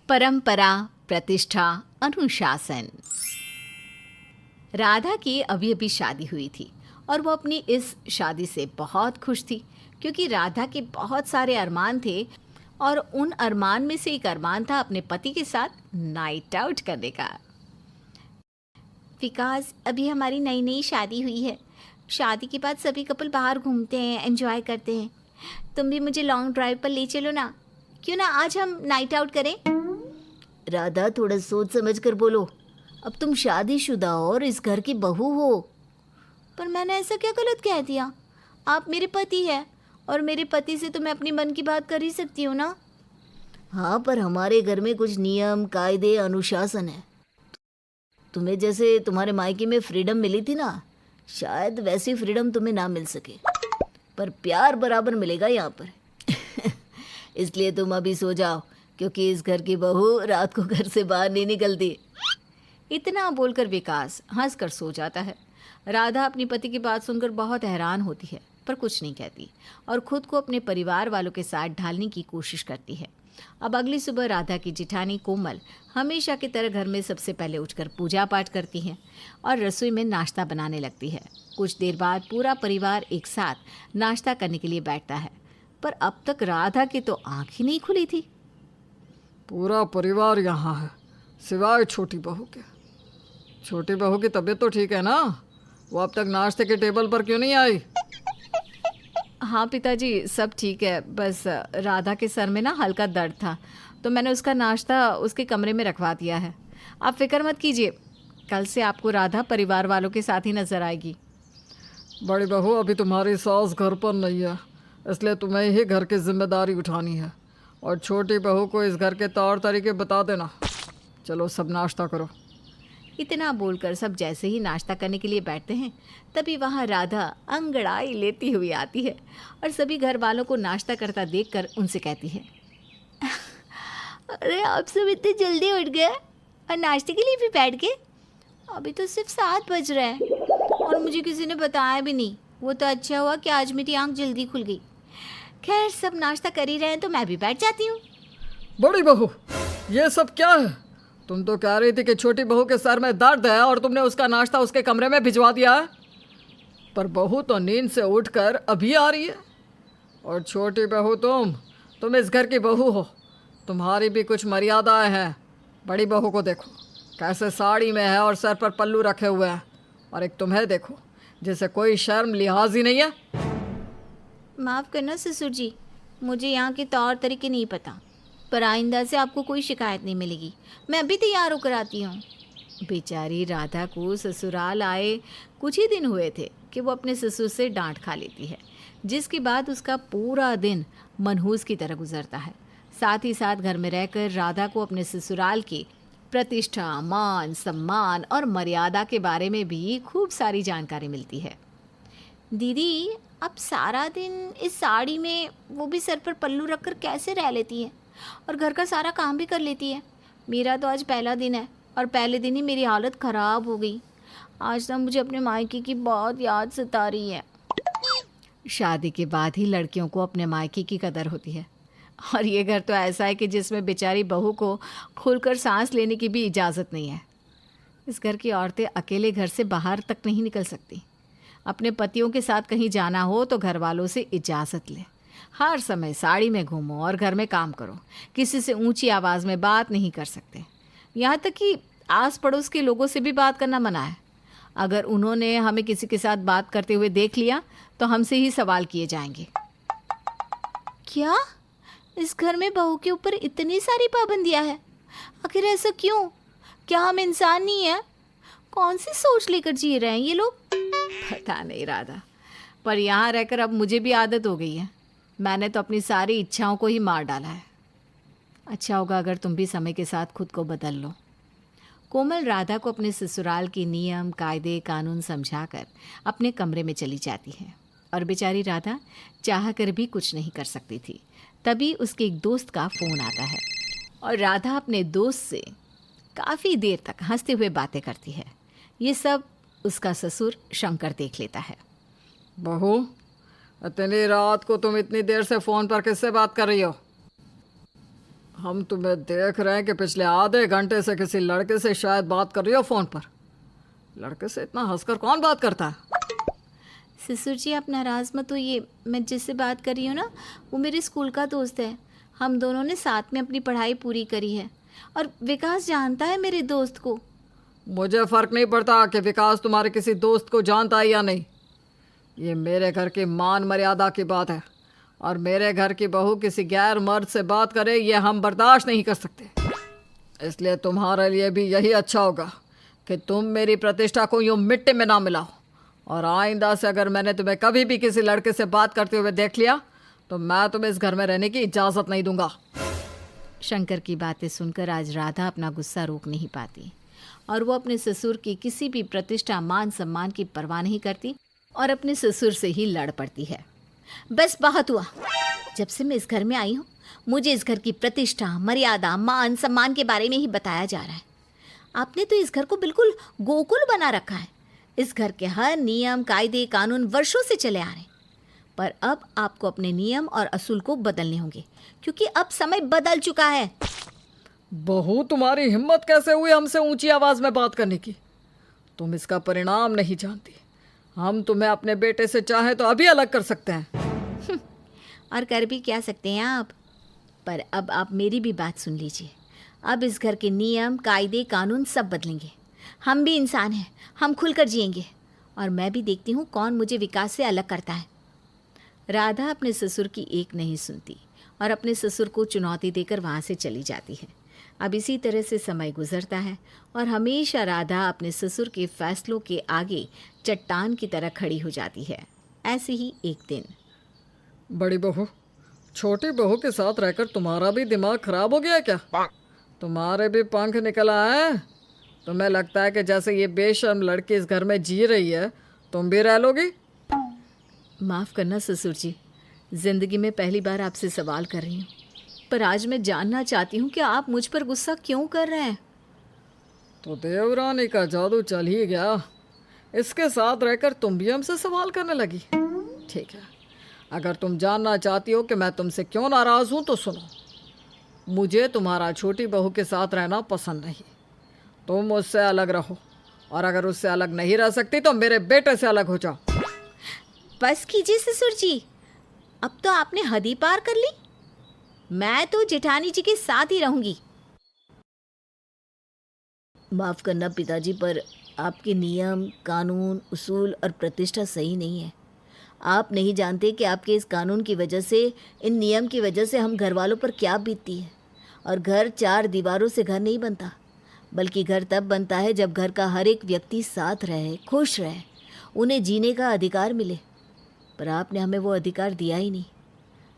परंपरा, प्रतिष्ठा, अनुशासन। राधा की अभी अभी शादी हुई थी और वो अपनी इस शादी से बहुत खुश थी, क्योंकि राधा के बहुत सारे अरमान थे और उन अरमान में से एक अरमान था अपने पति के साथ नाइट आउट करने का। विकास, अभी हमारी नई नई शादी हुई है। शादी के बाद सभी कपल बाहर घूमते हैं, एंजॉय करते हैं। तुम भी मुझे लॉन्ग ड्राइव पर ले चलो ना। क्यों ना आज हम नाइट आउट करें? राधा, थोड़ा सोच समझ कर बोलो। अब तुम शादीशुदा हो और इस घर की बहू हो। पर मैंने ऐसा क्या गलत कह दिया? आप मेरे पति हैं और मेरे पति से तो मैं अपनी मन की बात कर ही सकती हूँ ना। हाँ, पर हमारे घर में कुछ नियम, कायदे, अनुशासन है। तुम्हें जैसे तुम्हारे मायके में फ्रीडम मिली थी ना, शायद वैसी फ्रीडम तुम्हें ना मिल सके, पर प्यार बराबर मिलेगा यहाँ पर। इसलिए तुम अभी सो जाओ, क्योंकि इस घर की बहू रात को घर से बाहर नहीं निकलती। इतना बोलकर विकास हंसकर सो जाता है। राधा अपनी पति की बात सुनकर बहुत हैरान होती है, पर कुछ नहीं कहती और खुद को अपने परिवार वालों के साथ ढालने की कोशिश करती है। अब अगली सुबह राधा की जिठानी कोमल हमेशा की तरह घर में सबसे पहले उठकर पूजा पाठ करती है और रसोई में नाश्ता बनाने लगती है। कुछ देर बाद पूरा परिवार एक साथ नाश्ता करने के लिए बैठता है, पर अब तक राधा की तो आँख ही नहीं खुली थी। पूरा परिवार यहाँ है, सिवाय छोटी बहू के। छोटी बहू की तबीयत तो ठीक है ना? वो अब तक नाश्ते के टेबल पर क्यों नहीं आई? हाँ पिताजी, सब ठीक है। बस राधा के सर में ना हल्का दर्द था, तो मैंने उसका नाश्ता उसके कमरे में रखवा दिया है। आप फिक्र मत कीजिए, कल से आपको राधा परिवार वालों के साथ ही नजर आएगी। बड़ी बहू, अभी तुम्हारी सास घर पर नहीं है, इसलिए तुम्हें ही घर की जिम्मेदारी उठानी है। और छोटी बहू को इस घर के तौर तरीके बता देना। चलो सब नाश्ता करो। इतना बोलकर सब जैसे ही नाश्ता करने के लिए बैठते हैं, तभी वहाँ राधा अंगड़ाई लेती हुई आती है और सभी घर वालों को नाश्ता करता देखकर उनसे कहती है, अरे आप सब इतने जल्दी उठ गए और नाश्ते के लिए भी बैठ गए? अभी तो सिर्फ 7 बज रहे हैं और मुझे किसी ने बताया भी नहीं। वो तो अच्छा हुआ कि आज मेरी आँख जल्दी खुल गई। खैर, सब नाश्ता कर ही रहे हैं तो मैं भी बैठ जाती हूँ। बड़ी बहू, ये सब क्या है? तुम तो कह रही थी कि छोटी बहू के सर में दर्द है और तुमने उसका नाश्ता उसके कमरे में भिजवा दिया है। पर बहू तो नींद से उठकर अभी आ रही है। और छोटी बहू, तुम इस घर की बहू हो, तुम्हारी भी कुछ मर्यादाएं हैं। बड़ी बहू को देखो कैसे साड़ी में है और सर पर पल्लू रखे हुए हैं, और एक तुम्हें देखो जिसे कोई शर्म लिहाज ही नहीं है। माफ़ करना ससुर जी, मुझे यहाँ के तौर तरीके नहीं पता, पर आइंदा से आपको कोई शिकायत नहीं मिलेगी। मैं अभी तैयार होकर आती हूँ। बेचारी राधा को ससुराल आए कुछ ही दिन हुए थे कि वो अपने ससुर से डांट खा लेती है, जिसके बाद उसका पूरा दिन मनहूस की तरह गुजरता है। साथ ही साथ घर में रहकर राधा को अपने ससुराल की प्रतिष्ठा, मान, सम्मान और मर्यादा के बारे में भी खूब सारी जानकारी मिलती है। दीदी, आप सारा दिन इस साड़ी में, वो भी सर पर पल्लू रखकर कैसे रह लेती हैं और घर का सारा काम भी कर लेती है? मेरा तो आज पहला दिन है और पहले दिन ही मेरी हालत ख़राब हो गई। आज तो मुझे अपने मायके की बहुत याद सता रही है। शादी के बाद ही लड़कियों को अपने मायके की कदर होती है, और ये घर तो ऐसा है कि जिसमें बेचारी बहू को खुलकर सांस लेने की भी इजाज़त नहीं है। इस घर की औरतें अकेले घर से बाहर तक नहीं निकल सकती। अपने पतियों के साथ कहीं जाना हो तो घर वालों से इजाज़त लें। हर समय साड़ी में घूमो और घर में काम करो। किसी से ऊंची आवाज़ में बात नहीं कर सकते। यहाँ तक कि आस पड़ोस के लोगों से भी बात करना मना है। अगर उन्होंने हमें किसी के साथ बात करते हुए देख लिया तो हमसे ही सवाल किए जाएंगे। क्या इस घर में बहू के ऊपर इतनी सारी पाबंदियाँ हैं? आखिर ऐसा क्यों? क्या हम इंसान नहीं हैं? कौन सी सोच लेकर जी रहे हैं ये लोग? पता नहीं राधा, पर यहाँ रहकर अब मुझे भी आदत हो गई है। मैंने तो अपनी सारी इच्छाओं को ही मार डाला है। अच्छा होगा अगर तुम भी समय के साथ खुद को बदल लो। कोमल राधा को अपने ससुराल के नियम, कायदे, कानून समझाकर अपने कमरे में चली जाती है, और बेचारी राधा चाह कर भी कुछ नहीं कर सकती थी। तभी उसके एक दोस्त का फ़ोन आता है और राधा अपने दोस्त से काफ़ी देर तक हंसते हुए बातें करती है। ये सब उसका ससुर शंकर देख लेता है। बहू, इतनी रात को तुम इतनी देर से फ़ोन पर किससे बात कर रही हो? हम तुम्हें देख रहे हैं कि पिछले आधे घंटे से किसी लड़के से शायद बात कर रही हो फ़ोन पर। लड़के से इतना हंसकर कौन बात करता है? ससुर जी आप नाराज़ मत होइए, मैं जिससे बात कर रही हूँ ना वो मेरे स्कूल का दोस्त है। हम दोनों ने साथ में अपनी पढ़ाई पूरी करी है और विकास जानता है मेरे दोस्त को। मुझे फ़र्क नहीं पड़ता कि विकास तुम्हारे किसी दोस्त को जानता है या नहीं। ये मेरे घर की मान मर्यादा की बात है और मेरे घर की बहू किसी गैर मर्द से बात करे ये हम बर्दाश्त नहीं कर सकते। इसलिए तुम्हारे लिए भी यही अच्छा होगा कि तुम मेरी प्रतिष्ठा को यूँ मिट्टी में ना मिलाओ। और आइंदा से अगर मैंने तुम्हें कभी भी किसी लड़के से बात करते हुए देख लिया तो मैं तुम्हें इस घर में रहने की इजाज़त नहीं दूंगा। शंकर की बातें सुनकर आज राधा अपना गुस्सा रोक नहीं पाती और वो अपने ससुर की किसी भी प्रतिष्ठा मान सम्मान की परवाह नहीं करती और अपने ससुर से ही लड़ पड़ती है। बस बहुत हुआ, जब से मैं इस घर में आई हूँ मुझे इस घर की प्रतिष्ठा मर्यादा मान सम्मान के बारे में ही बताया जा रहा है। आपने तो इस घर को बिल्कुल गोकुल बना रखा है। इस घर के हर नियम कायदे कानून वर्षों से चले आ रहे हैं, पर अब आपको अपने नियम और असूल को बदलने होंगे क्योंकि अब समय बदल चुका है। बहू तुम्हारी हिम्मत कैसे हुई हमसे ऊंची आवाज़ में बात करने की? तुम इसका परिणाम नहीं जानती। हम तुम्हें अपने बेटे से चाहे तो अभी अलग कर सकते हैं। और कर भी क्या सकते हैं आप। पर अब आप मेरी भी बात सुन लीजिए। अब इस घर के नियम कायदे कानून सब बदलेंगे। हम भी इंसान हैं, हम खुलकर जिएंगे और मैं भी देखती हूँ कौन मुझे विकास से अलग करता है। राधा अपने ससुर की एक नहीं सुनती और अपने ससुर को चुनौती देकर वहाँ से चली जाती है। अब इसी तरह से समय गुजरता है और हमेशा राधा अपने ससुर के फैसलों के आगे चट्टान की तरह खड़ी हो जाती है। ऐसे ही एक दिन बड़ी बहू, छोटी बहू के साथ रहकर तुम्हारा भी दिमाग खराब हो गया क्या? तुम्हारे भी पंख निकल आए हैं? तुम्हें लगता है कि जैसे ये बेशर्म लड़की इस घर में जी रही है तुम भी रह लोगी? माफ़ करना ससुर जी, ज़िंदगी में पहली बार आपसे सवाल कर रही हूँ, पर आज मैं जानना चाहती हूँ कि आप मुझ पर गुस्सा क्यों कर रहे हैं। तो देवरानी का जादू चल ही गया। इसके साथ रहकर तुम भी हमसे सवाल करने लगी। ठीक है, अगर तुम जानना चाहती हो कि मैं तुमसे क्यों नाराज़ हूँ तो सुनो। मुझे तुम्हारा छोटी बहू के साथ रहना पसंद नहीं। तुम उससे अलग रहो और अगर उससे अलग नहीं रह सकती तो मेरे बेटे से अलग हो जाओ। बस कीजिए ससुर जी, अब तो आपने हद ही पार कर ली। मैं तो जेठानी जी के साथ ही रहूंगी। माफ़ करना पिताजी, पर आपके नियम कानून उसूल और प्रतिष्ठा सही नहीं है। आप नहीं जानते कि आपके इस कानून की वजह से, इन नियम की वजह से हम घर वालों पर क्या बीतती है। और घर चार दीवारों से घर नहीं बनता, बल्कि घर तब बनता है जब घर का हर एक व्यक्ति साथ रहे, खुश रहे, उन्हें जीने का अधिकार मिले। पर आपने हमें वो अधिकार दिया ही नहीं।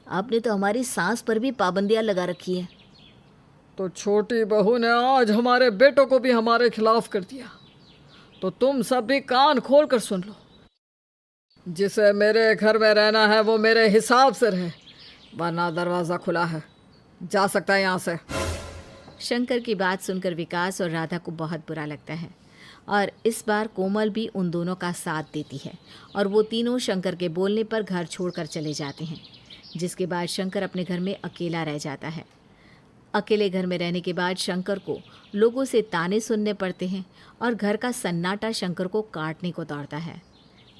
आपने तो हमारी सांस पर भी पाबंदियां लगा रखी है। तो छोटी बहू ने आज हमारे बेटों को भी हमारे खिलाफ कर दिया। तो तुम सब भी कान खोल कर सुन लो। जिसे मेरे घर में रहना है वो मेरे हिसाब से रहे, वरना दरवाज़ा खुला है, जा सकता है यहाँ से। शंकर की बात सुनकर विकास और राधा को बहुत बुरा लगता है और इस बार कोमल भी उन दोनों का साथ देती है और वो तीनों शंकर के बोलने पर घर छोड़कर चले जाते हैं। जिसके बाद शंकर अपने घर में अकेला रह जाता है। अकेले घर में रहने के बाद शंकर को लोगों से ताने सुनने पड़ते हैं और घर का सन्नाटा शंकर को काटने को दौड़ता है।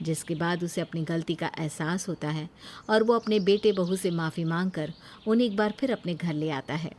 जिसके बाद उसे अपनी गलती का एहसास होता है और वो अपने बेटे बहू से माफ़ी मांगकर उन्हें एक बार फिर अपने घर ले आता है।